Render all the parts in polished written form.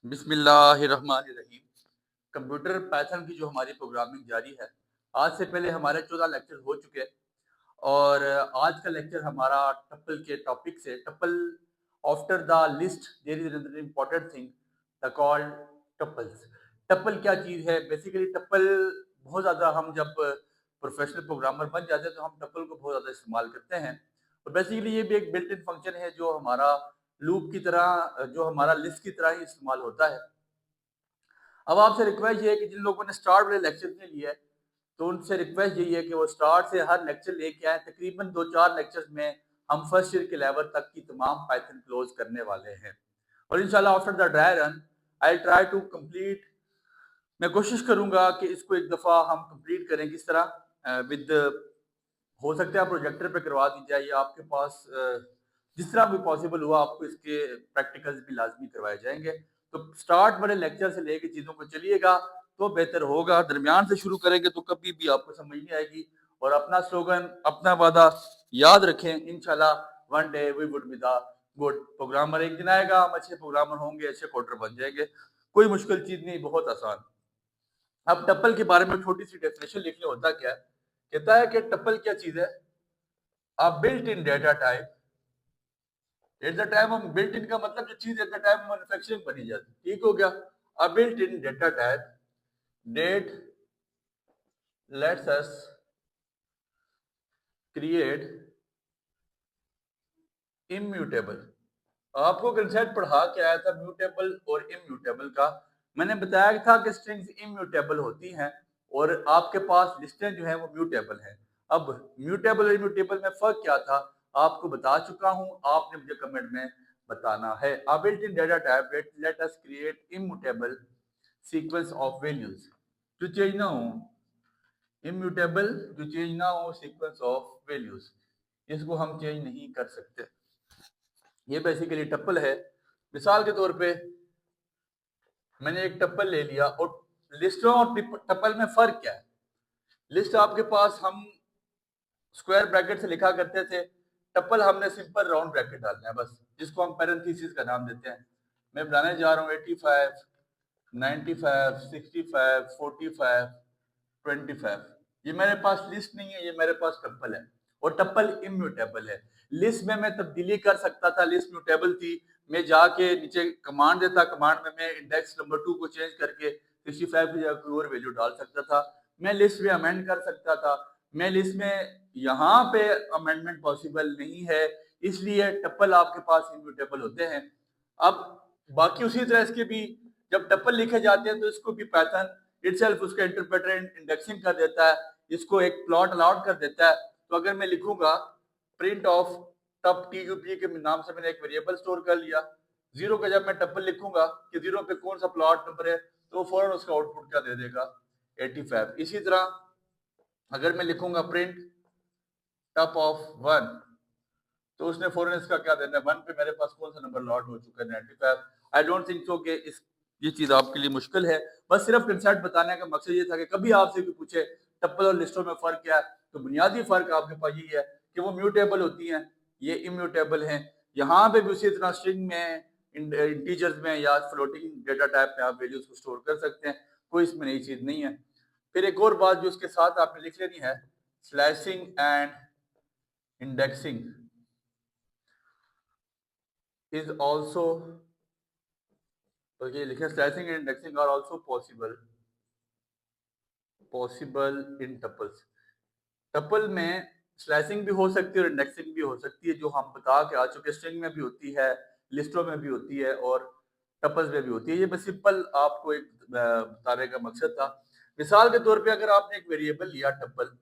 बिस्मिल्लाहिर्रहमानिर्रहीम। Computer Python की जो हमारी प्रोग्रामिंग जारी है, आज से पहले हमारे 14 लेक्चर हो चुके हैं और आज का लेक्चर हमारा टपल के टॉपिक से tuple after the list there is another important thing the called tuples. Tuple क्या चीज़ है? बेसिकली टपल बहुत ज़्यादा हम जब प्रोफेशनल प्रोग्रामर बन जाते हैं तो हम टपल को बहुत ज़्यादा इस्तेमाल करते हैं और बेसिकली ये भी एक बिल्ट इन फंक्शन है जो हमारा लूप की तरह जो हमारा लिस्ट की तरह ही इस्तेमाल होता है। अब आपसे रिक्वेस्ट ये है कि जिन लोगों ने स्टार्ट वाले लेक्चर नहीं लिए तो उनसे रिक्वेस्ट यही है कि वो स्टार्ट से हर लेक्चर लेके आए। तकरीबन 2-4 लेक्चर्स में हम फर्स्ट ईयर के लेवल तक की तमाम पाइथन क्लोज करने वाले हैं और इंशाल्लाह after the dry run I try to complete. मैं कोशिश करूंगा कि इसको एक दफ़ा हम कंप्लीट करें। किस तरह? विद हो सकता है प्रोजेक्टर पे करवा दी जाए या आपके पास जिस तरह भी पॉसिबल हुआ आपको इसके प्रैक्टिकल्स भी लाजमी करवाए जाएंगे। तो स्टार्ट बड़े लेक्चर से लेके चीज़ों को चलिएगा तो बेहतर होगा। दरमियान से शुरू करेंगे तो कभी भी आपको समझ नहीं आएगी। और अपना स्लोगन, अपना वादा याद रखें, इंशाल्लाह one day we would be the good programmer. एक दिन आएगा हम अच्छे प्रोग्रामर होंगे, अच्छे कोडर बन जाएंगे। कोई मुश्किल चीज़ नहीं, बहुत आसान। अब टप्पल के बारे में छोटी सी डेफिनेशन लिख लें। होता क्या है? कहता है कि टप्पल क्या चीज़ है? अ built in data type at the time of built in का मतलब जो चीज एट द टाइम मैन्युफैक्चरिंग बनी जाती है। ठीक हो गया? A built in data type that lets us create immutable. आपको कंसेप्ट पढ़ा के आया था म्यूटेबल और इम्यूटेबल का। मैंने बताया था कि स्ट्रिंग्स इम्यूटेबल होती हैं और आपके पास लिस्टें जो हैं वो म्यूटेबल हैं। अब म्यूटेबल और इम्यूटेबल में फर्क क्या था आपको बता चुका हूं, आपने मुझे कमेंट में बताना है। अ built in data type let us create immutable sequence of values जो चेंज ना हो। इम्यूटेबल जो चेंज ना हो सीक्वेंस ऑफ वैल्यूज, इसको हम चेंज नहीं कर सकते। ये बेसिकली टप्पल है। मिसाल के तौर पे मैंने एक टप्पल ले लिया और लिस्टों और टप्पल में फर्क क्या है? लिस्ट आपके पास हम स्क्वायर ब्रैकेट से लिखा करते थे, टप्पल हमने सिंपल राउंड ब्रैकेट डालना है बस, जिसको हम पैरेंथेसिस का नाम देते हैं। मैं बनाने जा रहा हूँ 85, 95, 65, 45, 25। ये मेरे पास लिस्ट नहीं है, ये मेरे पास टप्पल है और टप्पल इम्यूटेबल है। लिस्ट में मैं तब्दीली कर सकता था, लिस्ट म्यूटेबल थी। मैं जाके नीचे कमांड देता, कमांड में मैं इंडेक्स नंबर 2 को चेंज करके 65 की जगह कोई और वैल्यू डाल सकता था। मैं लिस्ट में अमेंड कर सकता था। मैं लिस्ट में यहाँ पे अमेंडमेंट पॉसिबल नहीं है, इसलिए टप्पल आपके पास इम्यूटेबल होते हैं। अब बाकी उसी तरह इसके भी जब टप्पल लिखे जाते हैं तो इसको भी पाइथन इटसेल्फ उसका इंटरप्रेटर इंडेक्सिंग कर देता है, इसको एक प्लॉट अलाउड कर देता है। तो अगर मैं लिखूंगा प्रिंट ऑफ टप TUP के नाम से मैंने एक वेरिएबल स्टोर कर लिया, जीरो का जब मैं टप्पल लिखूंगा कि जीरो पे कौन सा प्लॉट नंबर है तो फौरन उसका आउटपुट क्या दे देगा? 85। इसी तरह अगर मैं लिखूंगा प्रिंट टप ऑफ 1 तो उसने फौरन इसका क्या देना है? 1 पे मेरे पास कौन सा नंबर लॉट हो चुका है? 95। आई डोंट थिंक सो कि इस ये चीज आपके लिए मुश्किल है। बस सिर्फ कंसेप्ट बताने का मकसद ये था कि कभी आपसे भी पूछे टप्पल और लिस्टों में फर्क क्या है, तो बुनियादी फर्क आपके पास यही है कि वो म्यूटेबल होती हैं, ये इम्यूटेबल हैं। यहाँ पे भी उसी तरह स्ट्रिंग में, इंटीजर्स में या फ्लोटिंग डेटा टाइप में आप वैल्यूज को स्टोर कर सकते हैं। कोई इसमें नई चीज नहीं है। फिर एक और बात जो उसके साथ आपने लिख लेनी है, slashing and indexing is also, तो ये लिखे slicing and indexing are also possible in tuples. Tuple में स्लाइसिंग भी हो सकती है और इंडेक्सिंग भी हो सकती है, जो हम बता के आ चुके। स्ट्रिंग में भी होती है, लिस्टों में भी होती है और टपल्स में भी होती है। ये बस सिंपल आपको एक बताने का मकसद था। मिसाल के तौर पे अगर आपने एक वेरिएबल लिया टपल,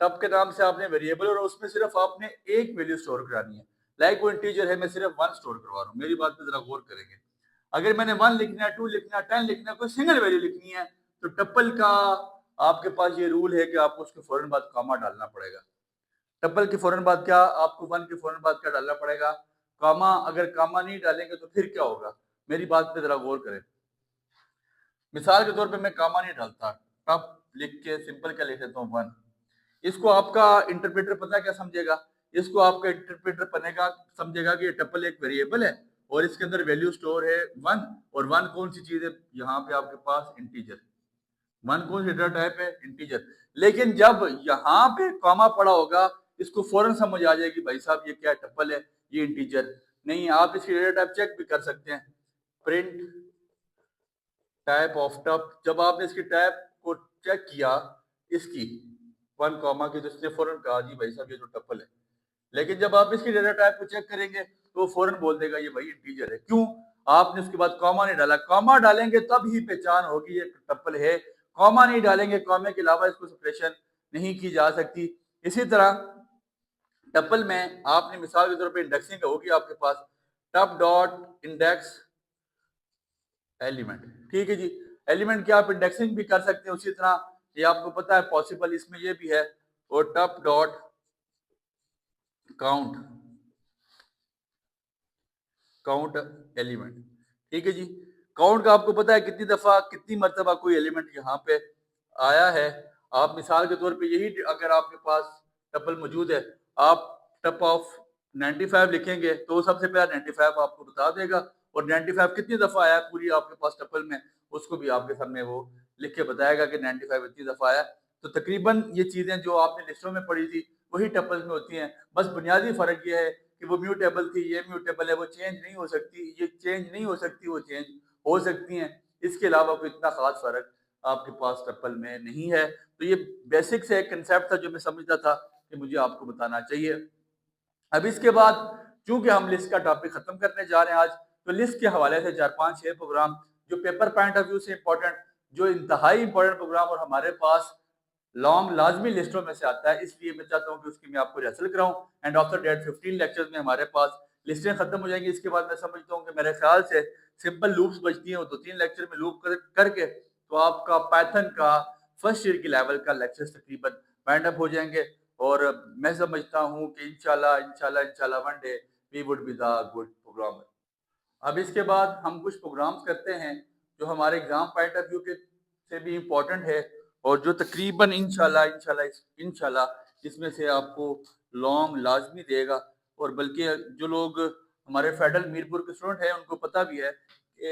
टप के नाम से आपने वेरिएबल और उसमें सिर्फ आपने एक वैल्यू स्टोर करानी है। लाइक वो इंटीजर है, मैं सिर्फ 1 स्टोर करवा रहा हूँ। मेरी बात पे जरा गौर करेंगे। अगर मैंने 1 लिखना है, 2 लिखना है, 10 लिखना है, कोई सिंगल वैल्यू लिखनी है तो टप्पल का आपके पास ये रूल है कि आपको उसके फौरन बाद कॉमा डालना पड़ेगा। टप्पल के फौरन बाद क्या? आपको 1 के फौरन बाद क्या डालना पड़ेगा? कॉमा। अगर कॉमा नहीं डालेंगे तो फिर क्या होगा? मेरी बात पे जरा गौर करें। मिसाल के तौर पे मैं कॉमा नहीं डालता, टप लिख के सिंपल क्या लिख देता हूँ 1। इसको आपका इंटरप्रेटर पता क्या समझेगा? इसको आपका इंटरप्रेटर बनेगा समझेगा कि ये टप्पल एक वेरिएबल है और इसके अंदर वैल्यू स्टोर है 1, और 1 कौन सी चीज है यहाँ पे आपके पास इंटीजर, 1 कौन सी डेटा टाइप है इंटीजर। लेकिन जब यहाँ पे कॉमा पड़ा होगा इसको फौरन समझ आ जाएगी भाई साहब ये क्या टप्पल है, ये इंटीजर नहीं। आप इसकी डेटा टाइप चेक भी कर सकते हैं, प्रिंट टाइप ऑफ टप, जब आपने इसकी टाइप को चेक किया इसकी 1 कॉमा की, तो इसने फौरन कहा जी भाई साहब ये तो टप्पल है। लेकिन जब आप इसकी डेटा टाइप को चेक करेंगे तो फौरन बोल देगा ये भाई इंटीजर है। क्यों? आपने उसके बाद कॉमा नहीं डाला। कॉमा डालेंगे तब ही पहचान होगी ये टप्पल है, कॉमा नहीं डालेंगे, कॉमे के अलावा इसको सेपरेशन नहीं की जा सकती। इसी तरह टप्पल में आपने मिसाल के तौर पे इंडेक्सिंग होगी आपके पास टप डॉट इंडेक्स एलिमेंट, ठीक है जी। एलिमेंट की आप इंडेक्सिंग भी कर सकते हैं, उसी तरह ये आपको पता है पॉसिबल इसमें ये भी है, और टप डॉट काउंट, काउंट एलिमेंट, ठीक है जी। काउंट का आपको पता है कितनी दफा कितनी मर्तबा कोई एलिमेंट यहाँ पे आया है। आप मिसाल के तौर पे यही अगर आपके पास टपल मौजूद है, आप टप ऑफ 95 लिखेंगे तो सबसे पहला 95 आपको बता देगा, और 95 कितनी दफा आया पूरी आपके पास टपल में उसको भी आपके सामने वो लिख के बताएगा कि 95 इतनी दफा आया। तो तकरीबन ये चीजें जो आपने लिस्टों में पढ़ी थी वही टपल्स में होती हैं, बस बुनियादी फर्क ये है कि वो म्यूटेबल थी, ये म्यूटेबल है, वो चेंज नहीं हो सकती, ये चेंज नहीं हो सकती, वो चेंज हो सकती हैं। इसके अलावा कोई इतना खास फर्क आपके पास टप्पल में नहीं है। तो ये बेसिक से एक कंसेप्ट था जो मैं समझता था कि मुझे आपको बताना चाहिए। अब इसके बाद चूंकि हम लिस्ट का टॉपिक खत्म करने जा रहे हैं आज, तो लिस्ट के हवाले से 4-5-6 प्रोग्राम जो पेपर पॉइंट ऑफ व्यू से इंपॉर्टेंट, जो इंतहाई इंपॉर्टेंट प्रोग्राम और हमारे पास लॉन्ग लाजमी लिस्टों में से आता है, इसलिए मैं चाहता हूँ कि उसकी मैं आपको रिहर्सल कराऊं। एंड आफ्टर डेट 15 लेक्चर्स में हमारे पास लिस्टें खत्म हो जाएंगी। इसके बाद मैं समझता हूँ कि मेरे ख्याल से सिंपल लूप्स बचती हैं, वो 2-3 लेक्चर में लूप करके तो आपका पाइथन का फर्स्ट ईयर की लेवल का लेक्चर्स तकरीबन वाइंड अप हो जाएंगे। और मैं समझता हूँ कि इंशाल्लाह इंशाल्लाह इंशाल्लाह one day we would be the good programmer. अब इसके बाद हम कुछ प्रोग्राम्स करते हैं जो हमारे एग्जाम पॉइंट ऑफ व्यू के से भी इम्पोर्टेंट है, और जो तकरीबन इंशाल्लाह इंशाल्लाह इंशाल्लाह इसमें से आपको लॉन्ग लाजमी देगा। और बल्कि जो लोग हमारे फेडरल मीरपुर के स्टूडेंट हैं उनको पता भी है कि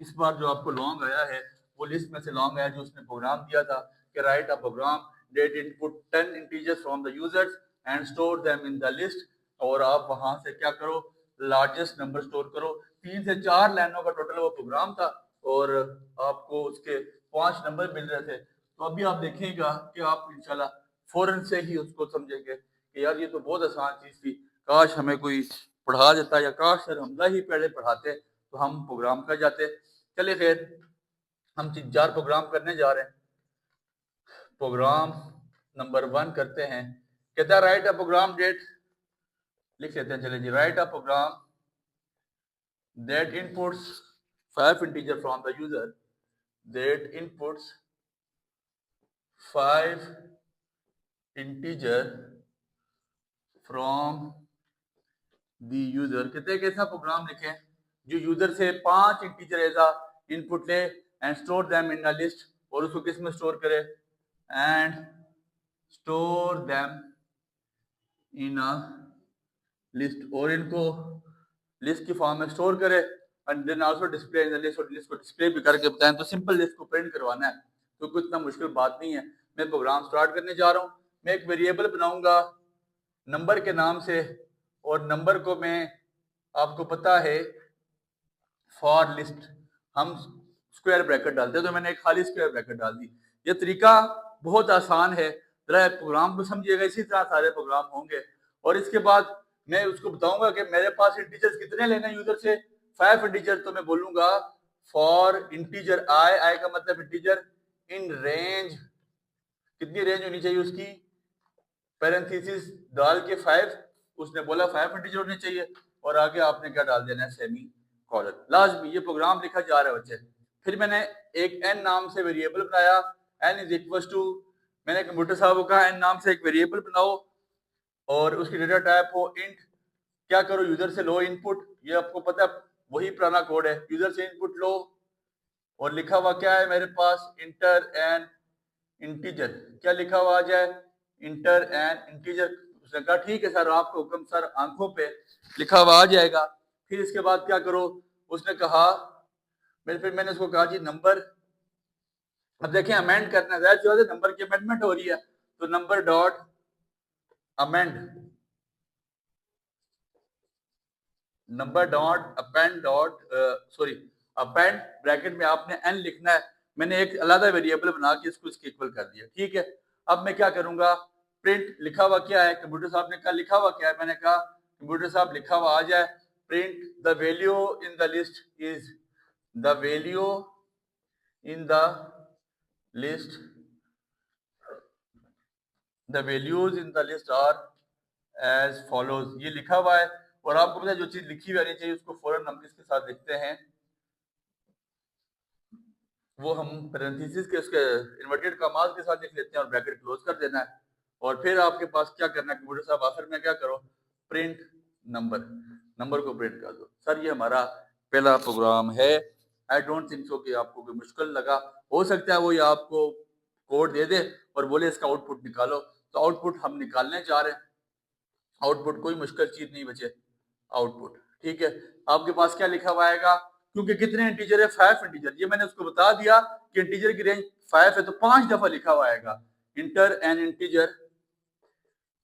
इस बार जो आपको लॉन्ग आया है वो लिस्ट में से लॉन्ग आया, जो उसने प्रोग्राम दिया था कि write a program that input 10 integers from the users and store them in the list. और आप वहां से क्या करो, लार्जेस्ट नंबर स्टोर करो। 3 से 4 लाइनों का टोटल वो प्रोग्राम था, और आपको उसके 5 नंबर मिल रहे थे। तो अभी आप देखेगा कि आप इंशाल्लाह फौरन से ही उसको समझेंगे कि यार ये तो बहुत आसान चीज थी, काश हमें कोई पढ़ा देता, या काश सर हमला ही पहले पढ़ाते तो हम प्रोग्राम कर जाते। चलिए खैर, हम 3-4 प्रोग्राम करने जा रहे हैं। प्रोग्राम नंबर 1 करते हैं। कहता है राइट अ प्रोग्राम डेट, लिख लेते हैं, चले जी, write a program that inputs 5 integer from the user, that inputs 5 integer from the user। कहते हैं कैसा प्रोग्राम लिखें जो यूजर से 5 इंटीजर एज इनपुट ले and store them in a list, और उसको किस में स्टोर करे, and store them in a list, और इनको लिस्ट की फॉर्म में स्टोर करे and then also display in the list, और लिस्ट को डिस्प्ले भी करके बताएं। तो सिंपल लिस्ट को प्रिंट करवाना है, तो कोई इतना मुश्किल बात नहीं है। मैं प्रोग्राम स्टार्ट करने जा रहा हूँ। मैं एक वेरिएबल बनाऊंगा नंबर के नाम से, और नंबर को मैं, आपको पता है फॉर लिस्ट हम स्क्वायर ब्रैकेट डालते हैं, तो मैंने एक खाली स्क्वायर ब्रैकेट डाल दी। ये तरीका बहुत आसान है, जरा प्रोग्राम को समझिएगा, इसी तरह सारे प्रोग्राम होंगे। और इसके बाद मैं उसको बताऊंगा कि मेरे पास इंटीजर्स कितने लेना है यूजर से, 5 इंटीजर। तो मैं बोलूंगा फॉर इंटीजर आई, आई का मतलब इंटीजर इन रेंज, कितनी रेंज होनी चाहिए उसकी, पैरेंथेसिस डाल के 5, उसने बोला 5 इंटीजर होने चाहिए, और आगे आपने क्या डाल देना है, सेमी कॉलन लाजमी। ये प्रोग्राम लिखा जा रहा है बच्चे। फिर मैंने एक n नाम से वेरिएबल बनाया, n इज इक्वल टू, मैंने कंप्यूटर साहब को कहा n नाम से एक वेरिएबल बनाओ और उसकी डेटा टाइप हो इंट। क्या करो, यूजर से लो इनपुट, ये आपको पता है वही पुराना कोड है, यूजर से इनपुट लो, और लिखा हुआ क्या है मेरे पास, इंटर एन इंटीजर। क्या लिखा हुआ आ जाए, इंटर एन इंटीजर। उसने कहा ठीक है सर, आपका हुक्म सर, आंखों पे लिखा हुआ आ जाएगा। फिर इसके बाद क्या करो, उसने कहा, फिर मैंने उसको कहा जी नंबर, अब देखें अमेंड करना है, जो है नंबर की अमेंडमेंट हो रही है, तो number dot amend, number dot append dot sorry append bracket में आपने एन लिखना है। मैंने एक अलग वेरिएबल बना के इसको इसके इक्वल कर दिया, ठीक है। अब मैं क्या करूंगा, प्रिंट लिखा हुआ क्या है, कंप्यूटर साहब ने कहा लिखा हुआ क्या है, मैंने कहा कंप्यूटर साहब लिखा हुआ आ जाए, print the value in the list is the value in the list, the values in the list are as follows, ये लिखा हुआ है। और आपको पता है जो चीज लिखी हुई आनी चाहिए उसको फौरन हम किसके साथ लिखते हैं, वो हम पैरेंथेसिस के उसके इन्वर्टेड कॉमास के साथ लिख लेते हैं और ब्रैकेट क्लोज कर देना है। और फिर आपके पास क्या करना है, कंप्यूटर साहब आखिर में क्या करो, प्रिंट नंबर, नंबर को प्रिंट कर दो। सर ये हमारा पहला प्रोग्राम है। आई डोंट थिंक सो कि आपको कोई मुश्किल लगा, हो सकता है वो ये आपको कोड दे दे और बोले इसका आउटपुट निकालो, तो आउटपुट हम निकालने जा रहे हैं। आउटपुट कोई मुश्किल चीज नहीं बचे, आउटपुट ठीक है। आपके पास क्या लिखा हुआ आएगा, क्योंकि कितने इंटीजर है, 5 इंटीजर, ये मैंने उसको बता दिया कि इंटीजर की रेंज 5 है, तो 5 दफा लिखा हुआ आएगा inter an integer,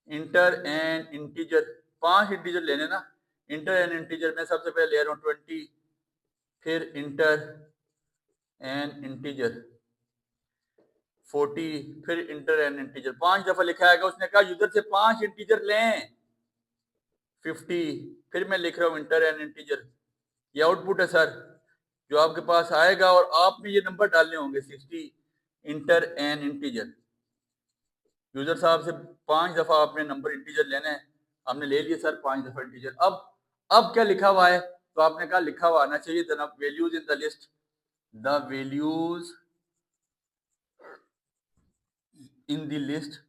inter an integer, 5 integer लेने ना। इंटर एन इंटीजर में सबसे पहले ले रहा हूँ 20, फिर इंटर एन इंटीजर 40, फिर इंटर एन इंटीजर, 5 दफा लिखा आएगा। उसने कहा यूजर से 5 इंटीजर लें, 50, फिर मैं लिख रहा हूँ इंटर एन इंटीजर, ये आउटपुट है सर जो आपके पास आएगा, और आपने ये नंबर डालने होंगे 60 इंटर एन इंटीजर। यूजर साहब से 5 दफा आपने नंबर इंटीजर लेना है, हमने ले लिया सर 5 दफा इंटीजर। अब क्या लिखा हुआ है, तो आपने कहा लिखा हुआ आना चाहिए the values in the list, the values in the list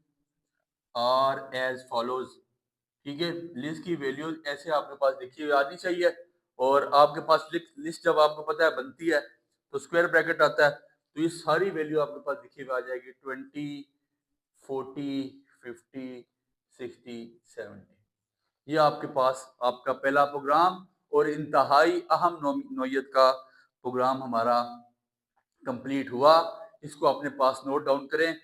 are as follows, ठीक है। लिस्ट की वैल्यूज ऐसे आपके पास लिखी हुई आनी चाहिए, और आपके पास लिस्ट जब आपको पता है बनती है तो स्क्वायर ब्रैकेट आता है, तो ये सारी वैल्यू आपके पास लिखी हुई आ जाएगी 20, 40, 50, 60, 70। ये आपके पास आपका पहला प्रोग्राम और इंतहाई अहम नौयत का प्रोग्राम हमारा कंप्लीट हुआ। इसको अपने पास नोट डाउन करें,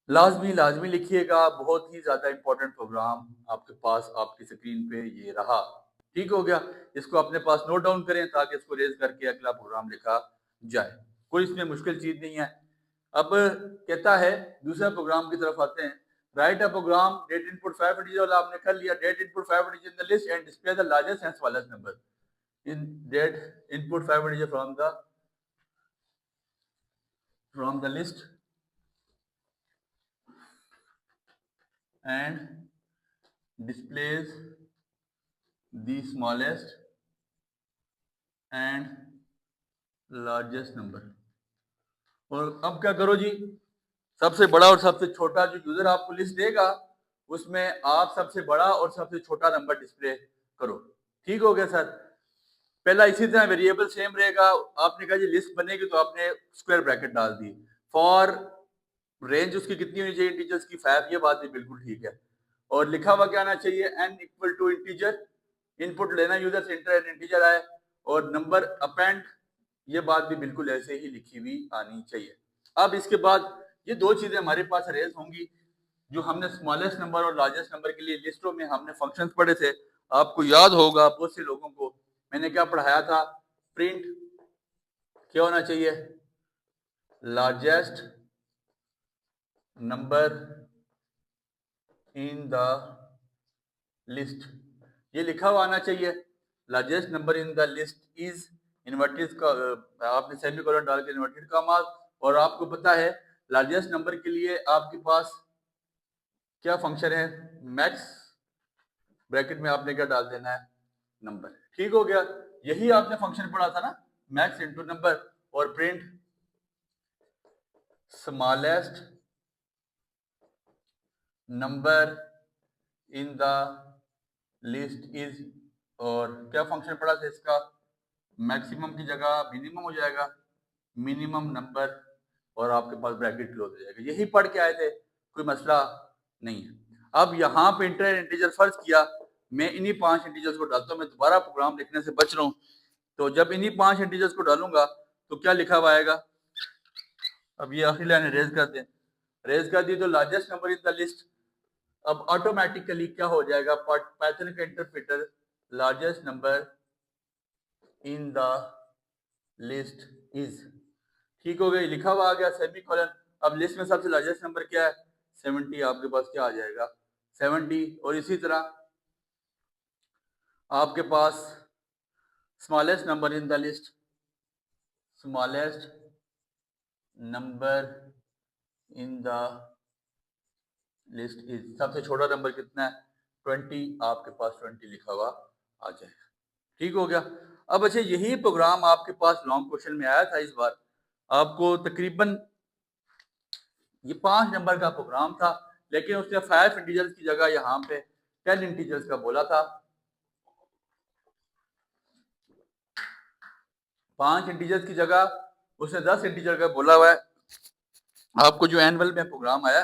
लाजमी लिखिएगा, बहुत ही ज्यादा इंपॉर्टेंट प्रोग्राम आपके पास आपकी स्क्रीन पे ये रहा, ठीक हो गया। इसको अपने पास नोट डाउन करें ताकि इसको रेज करके अगला प्रोग्राम लिखा जाए, कोई इसमें मुश्किल चीज नहीं है। अब कहता है दूसरे प्रोग्राम की तरफ आते हैं, write a program that input 5 integer वाला आपने कर लिया, that input 5 integer in the list and display the largest and smallest number in that input 5 integer from the list and displays the smallest and largest number। और अब क्या करो जी, सबसे बड़ा और सबसे छोटा जो यूजर आपको लिस्ट देगा उसमें आप सबसे बड़ा और सबसे छोटा नंबर डिस्प्ले करो, ठीक हो गया सर। पहला इसी तरह वेरिएबल सेम रहेगा, आपने कहा जी लिस्ट बनेगी तो आपने स्क्वायर ब्रैकेट डाल दी, फॉर रेंज उसकी कितनी होनी चाहिए इंटीजर्स की 5, ये बात भी बिल्कुल ठीक है। और लिखा हुआ क्या आना चाहिए, n equal to integer, input लेना यूजर से, इंटर एन इंटीजर आए, और नंबर अपेंड, ये बात भी बिल्कुल ऐसे ही लिखी हुई आनी चाहिए। अब इसके बाद ये दो चीजें हमारे पास रेज होंगी, जो हमने स्मॉलेस्ट नंबर और लार्जेस्ट नंबर के लिए लिस्टों में हमने फंक्शंस पढ़े थे। आपको याद होगा बहुत से लोगों को मैंने क्या पढ़ाया था, प्रिंट क्या होना चाहिए, largest number in the list, ये लिखा हुआ आना चाहिए, largest number in the list is inverted का, आपने सेमीकोलन डाल के इन्वर्टेड कॉमास। और आपको पता है लार्जेस्ट नंबर के लिए आपके पास क्या फंक्शन है, मैक्स, ब्रैकेट में आपने क्या डाल देना है, नंबर, ठीक हो गया। यही आपने फंक्शन पढ़ा था ना, मैक्स इनटू नंबर, और print smallest number in the list is, और क्या फंक्शन पढ़ा था इसका, मैक्सिमम की जगह मिनिमम हो जाएगा, मिनिमम नंबर, और आपके पास ब्रैकेट क्लोज हो जाएगा। यही पढ़ के आए थे, कोई मसला नहीं है। अब यहाँ पे इंटर इंटीजर फर्ज किया, मैं इन्हीं 5 इंटीजर्स को डालता हूँ, मैं दोबारा प्रोग्राम लिखने से बच रहा हूँ। तो जब इन्हीं 5 इंटीजर्स को डालूंगा तो क्या लिखा हुआ आएगा, अब ये आखिरी लाइन रेज कर दें, रेज कर दी तो largest number in the list. अब ऑटोमेटिकली क्या हो जाएगा, पाइथन का interpreter largest number in the list is, ठीक हो गई, लिखा हुआ आ गया सेमी कॉलन। अब लिस्ट में सबसे लार्जेस्ट नंबर क्या है, 70, आपके पास क्या आ जाएगा 70। और इसी तरह आपके पास smallest number in the list, smallest number in the list is, सबसे छोटा नंबर कितना है 20, आपके पास 20 लिखा हुआ आ जाएगा, ठीक हो गया। अब अच्छा यही प्रोग्राम आपके पास लॉन्ग क्वेश्चन में आया था इस बार, आपको तकरीबन ये 5 नंबर का प्रोग्राम था, लेकिन उसने 5 इंटीजर्स की जगह यहाँ पे 10 इंटीजर्स का बोला था। 5 इंटीजर्स की जगह उसने 10 इंटीजर का बोला हुआ है। आपको जो एनुअल में प्रोग्राम आया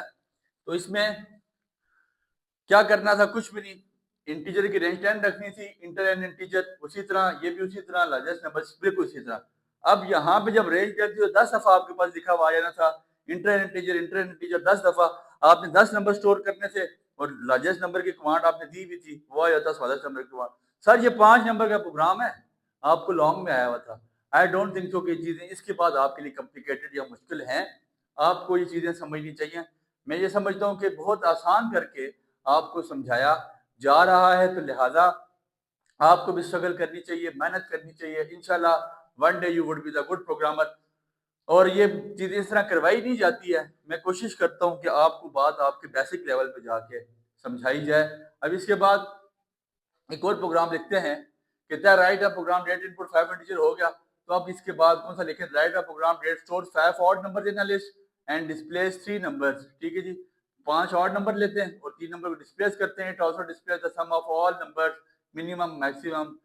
तो इसमें क्या करना था, कुछ भी नहीं, इंटीजर की रेंज 10 रखनी थी, इंटर एंड इंटीजर उसी तरह, ये भी उसी तरह, लार्जेस्ट नंबर स्प्लिट उसी तरह। अब यहाँ पे जब रेंज करती हो 10 दफा आपके पास लिखा हुआ आ जाना था इंटर एंड इंटीजर 10 दफा, आपने 10 नंबर स्टोर करने थे और लार्जेस्ट नंबर की कमांड आपने दी भी थी, वो आ जाता स्मॉलेस्ट नंबर की कमांड। सर ये 5 नंबर का प्रोग्राम है, आपको लॉन्ग में आया हुआ था। आई डोंट थिंक सो कि चीजें इसके बाद आपके लिए कॉम्प्लिकेटेड या मुश्किल हैं, आपको ये चीजें समझनी चाहिए। मैं ये समझता हूँ कि बहुत आसान करके आपको समझाया जा रहा है, तो लिहाजा आपको भी स्ट्रगल करनी चाहिए, मेहनत करनी चाहिए, इंशाल्लाह one day you would be the good programmer. और ये चीजें इस तरह करवाई नहीं जाती है, मैं कोशिश करता हूँ कि आपको बात आपके बेसिक लेवल पे जाके समझाई जाए। अब इसके बाद एक और प्रोग्राम लिखते हैं, कहता है write a program that input 5 integer हो गया, तो अब इसके बाद कौन सा लिखें, write a program that store 5 odd number in a list and displays 3 numbers, ठीक है जी, 5 ऑड नंबर लेते हैं और 3 नंबर को डिस्प्लेस करते हैं। It also displays the sum of all numbers minimum maximum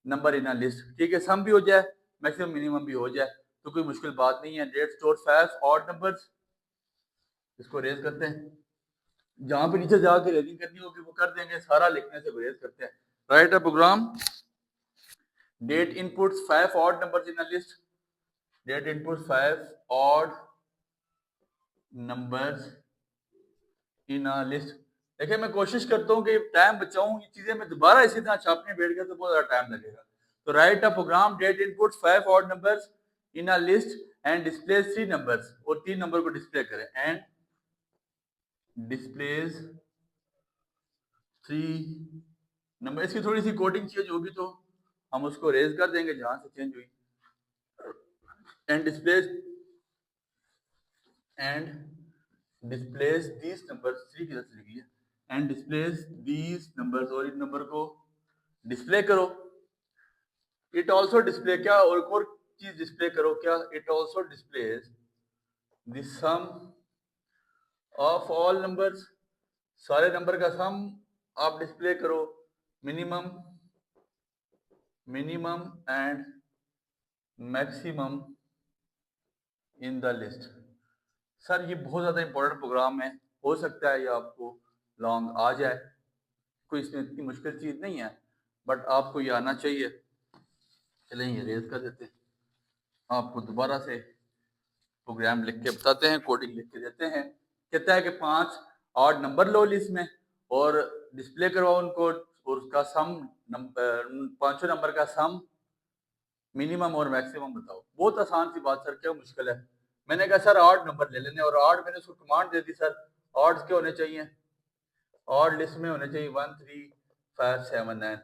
number in a list, ठीक है, सम भी हो जाए मैक्सिमम मिनिमम भी हो जाए, तो कोई मुश्किल बात नहीं है। डेट स्टोर 5 ऑड नंबर्स, इसको रेज करते हैं, जहां पे नीचे जाके रेजिंग करनी होगी वो कर देंगे, सारा लिखने से रेज करते हैं। Write a programme date inputs 5 odd numbers in a list, date inputs 5 odd numbers in a list। देखिए मैं कोशिश करता हूँ कि टाइम बचाऊं, ये चीजें मैं दोबारा इसी तरह छापने बैठ गया तो बहुत ज्यादा टाइम लगेगा। तो write a program that inputs 5 odd numbers in a list and displays 3 numbers, और 3 नंबर को डिस्प्ले करें, एंड डिस्प्लेस 3 नंबर। इसकी थोड़ी सी कोडिंग चेंज होगी तो हम उसको रेज कर देंगे जहां से चेंज हुई, and displace and displace these numbers, 3 की तरह से लिख लिया, एंड डिस्प्लेस दीज नंबर्स, और इन नंबर को डिस्प्ले करो। इट आल्सो डिस्प्ले क्या, और एक और चीज डिस्प्ले करो क्या, it also displays the sum of all numbers, सारे नंबर का सम आप डिस्प्ले करो, minimum minimum and maximum in the list. Sir ये बहुत ज़्यादा इंपॉर्टेंट प्रोग्राम है, हो सकता है ये आपको लॉन्ग आ जाए, कोई इसमें इतनी मुश्किल चीज़ नहीं है, बट आपको ये आना चाहिए। चलें ये रेज कर देते हैं, आपको दोबारा से प्रोग्राम लिख के बताते हैं, कोडिंग लिख के देते हैं। कहता है कि 5 ऑड नंबर लो लिस्ट में और डिस्प्ले करवाओ उनको, और उसका सम नंबर, 5 नंबर का सम मिनिमम और मैक्सिमम बताओ। बहुत आसान सी बात सर, क्या मुश्किल है। मैंने कहा सर ऑड नंबर ले लेने, और ऑड मैंने उसको कमांड दे दी सर, ऑड्स क्या होने चाहिए, ऑड लिस्ट में होने चाहिए 1 3 5 7 9,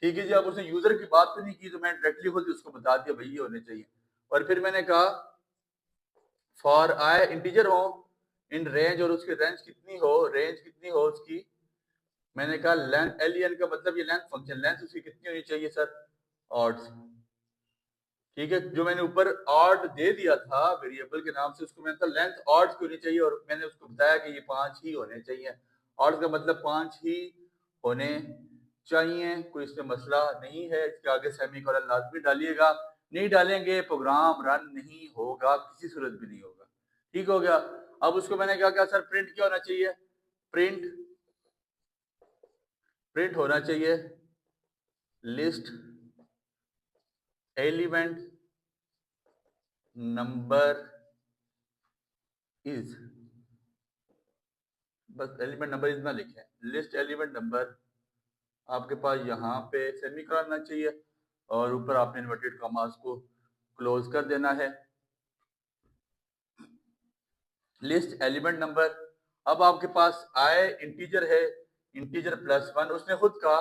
ठीक है जी। अब उसने यूजर की बात तो नहीं की, तो मैं डायरेक्टली खुद उसको बता दिया भाई ये होने चाहिए। और फिर मैंने कहा फॉर आई इंटीजर हो इन रेंज, और उसकी रेंज कितनी हो, रेंज कितनी हो उसकी, मैंने कहा लेंथ, LEN का मतलब ये लेंथ फंक्शन, लेंथ उसकी कितनी होनी चाहिए सर, ऑड्स, ठीक है। जो मैंने ऊपर ऑड दे दिया था वेरिएबल के नाम से, उसको मैंने कहा लेंथ ऑड्स की होनी चाहिए, और मैंने उसको बताया कि ये 5 ही होने चाहिए। ऑड्स का मतलब 5 ही होने चाहिए, कोई इसमें मसला नहीं है। इसके आगे सेमीकोलन लाजमी डालिएगा, नहीं डालेंगे प्रोग्राम रन नहीं होगा, किसी सूरत भी नहीं होगा, ठीक हो गया। अब उसको मैंने क्या कहा सर, प्रिंट क्या होना चाहिए, प्रिंट प्रिंट होना चाहिए लिस्ट एलिमेंट नंबर इज, बस एलिमेंट नंबर इज ना लिखें, लिस्ट एलिमेंट नंबर आपके पास यहाँ पे सेमीकोलन आना चाहिए और ऊपर आपने इन्वर्टेड कॉमास को क्लोज कर देना है। लिस्ट एलिमेंट नंबर, अब आपके पास आई इंटीजर है, इंटीजर +1, उसने खुद कहा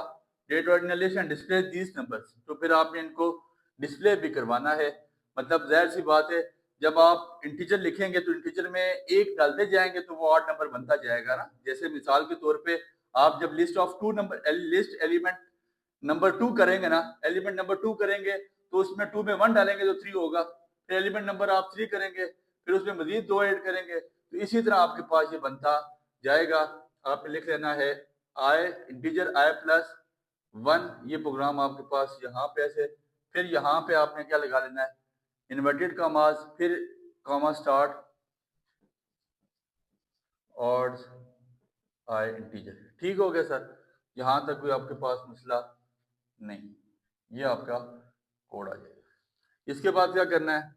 that ordinal display these numbers, तो फिर आपने इनको डिस्प्ले भी करवाना है। मतलब जाहिर सी बात है, जब आप इंटीजर लिखेंगे तो इंटीजर में एक डालते जाएंगे तो वो ऑड नंबर बनता जाएगा ना। जैसे मिसाल के तौर पे आप जब list of two number, list element number 2 करेंगे ना, एलिमेंट नंबर 2 करेंगे तो उसमें 2 में 1 डालेंगे तो 3 होगा, फिर एलिमेंट नंबर आप 3 करेंगे, फिर उसमें मजीद 2 ऐड करेंगे, तो इसी तरह आपके पास ये बनता जाएगा। आपने लिख लेना है आई इंटीजर i+1, ये प्रोग्राम आपके पास यहाँ पे ऐसे, फिर यहाँ पे आपने क्या लगा लेना है, इन्वर्टेड कॉमास, फिर कॉमा स्टार्ट और आई इंटीजर। ठीक हो गया सर, यहाँ तक कोई आपके पास मसला नहीं, ये आपका कोड आ जाएगा। इसके बाद क्या करना है,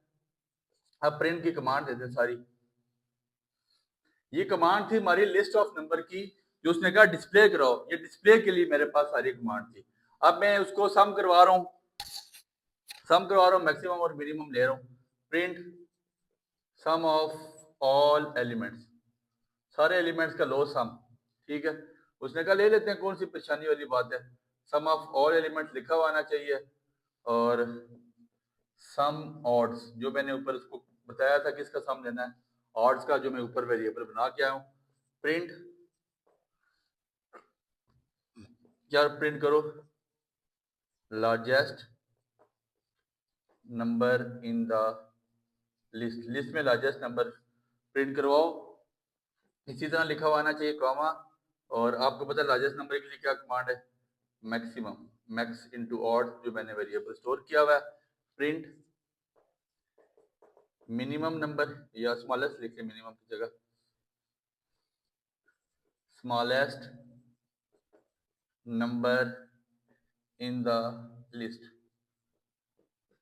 अब प्रिंट की कमांड देते हैं सारी। ये कमांड थी हमारी लिस्ट ऑफ नंबर की, जो उसने कहा डिस्प्ले कराओ, ये डिस्प्ले के लिए मेरे पास सारी कमांड थी। अब मैं उसको सम करवा रहा हूँ, मैक्सिमम और मिनिमम ले रहा हूँ। Print sum of all elements, सारे एलिमेंट्स का लो सम, ठीक है। उसने कहा ले लेते हैं, कौन सी परेशानी वाली बात है, सम ऑफ ऑल एलिमेंट्स लिखा हुआ आना चाहिए और सम ऑड्स, जो मैंने ऊपर उसको बताया था किसका सम लेना है, ऑड्स का, जो मैं ऊपर वेरिएबल बना के आया हूँ। प्रिंट, क्या प्रिंट करो, largest number in the list, list में लार्जेस्ट नंबर प्रिंट करवाओ। इसी तरह लिखा हुआ आना चाहिए कॉमा, और आपको पता है लार्जेस्ट नंबर के लिए क्या कमांड है, मैक्सिमम, मैक्स इनटू ऑड, जो मैंने वेरिएबल स्टोर किया हुआ है। प्रिंट मिनिमम नंबर, या स्मॉलेस्ट लिखे मिनिमम की जगह, smallest number in the list,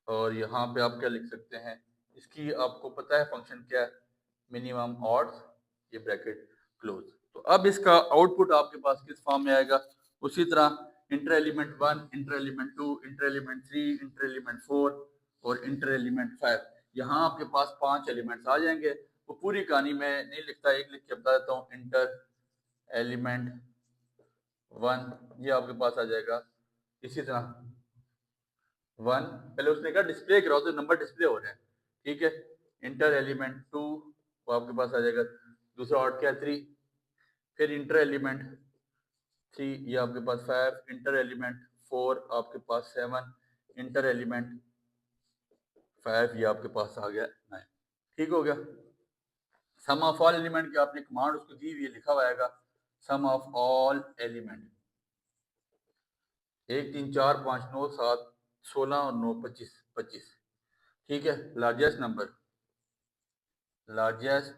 और यहाँ पे आप क्या लिख सकते हैं, इसकी आपको पता है फंक्शन क्या है, मिनिमम ऑड्स, ये ब्रैकेट क्लोज। तो अब इसका आउटपुट आपके पास किस फॉर्म में आएगा, उसी तरह inter element 1, inter element 2, inter element 3, inter element 4 और इंटर एलिमेंट 5। यहाँ आपके पास 5 एलिमेंट्स आ जाएंगे। वो पूरी कहानी मैं नहीं लिखता, एक लिख के बता देता हूँ, इंटर एलिमेंट 1, ये आपके पास आ जाएगा। इसी तरह 1, पहले उसने कहा डिस्प्ले कराओ तो नंबर डिस्प्ले हो रहे हैं, ठीक है। इंटर एलिमेंट 2 वो आपके पास आ जाएगा, दूसरा ऑड क्या 3, फिर इंटर एलिमेंट 3 ये आपके पास 5, इंटर एलिमेंट 4 आपके पास 7, इंटर एलिमेंट 5 ये आपके पास आ गया 9। ठीक हो गया। सम ऑफ ऑल एलिमेंट की आपने कमांड उसको दी हुई, लिखा हुआ आएगा सम ऑफ ऑल एलिमेंट, 1 3 4 5 9 7 16 और 9 25, ठीक है। Largest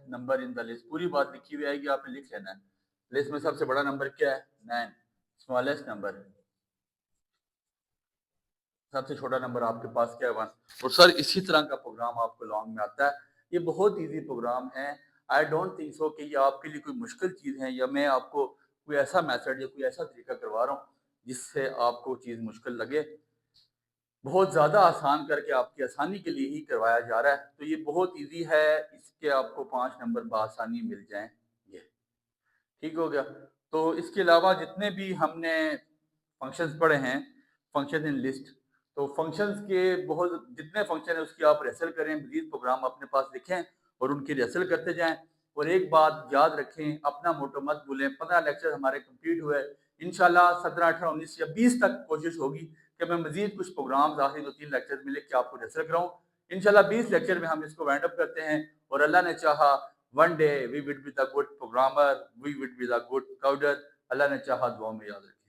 number in the list, पूरी बात लिखी हुई आएगी, आपने लिख लेना है। लिस्ट में सबसे बड़ा नंबर क्या है, 9। स्मॉलेस्ट नंबर, सबसे छोटा नंबर आपके पास क्या है, 1। और सर इसी तरह का प्रोग्राम आपको लॉन्ग में आता है, ये बहुत इजी प्रोग्राम है। आई डोंट थिंक सो कि ये आपके लिए कोई मुश्किल चीज़ है, या मैं आपको कोई ऐसा मेथड या कोई ऐसा तरीका करवा रहा हूँ जिससे आपको चीज़ मुश्किल लगे। बहुत ज़्यादा आसान करके आपकी आसानी के लिए ही करवाया जा रहा है। तो ये बहुत इजी है, इसके आपको 5 नंबर बआसानी मिल जाएंगे। ठीक हो गया। तो इसके अलावा जितने भी हमने फंक्शंस पढ़े हैं, फंक्शन इन लिस्ट, तो फंक्शंस के बहुत जितने फंक्शन है उसकी आप रेसल करें, मजीद प्रोग्राम अपने पास लिखें और उनकी रेसल करते जाएं। और एक बात याद रखें, अपना मोटो मत भूलें। 15 लेक्चर हमारे कंप्लीट हुए, इंशाल्लाह 17, 18, 19 या 20 तक कोशिश होगी कि मैं मजीद कुछ प्रोग्राम्स आखिरी 2-3 लेक्चर में लिख के आपको रेसल कराऊं। इंशाल्लाह 20 लेक्चर में हम इसको वाइंड अप करते हैं, और अल्लाह ने चाहा one day we would be the good programmer, we would be the good coder। अल्लाह ने चाहा, दुआ में याद रखें।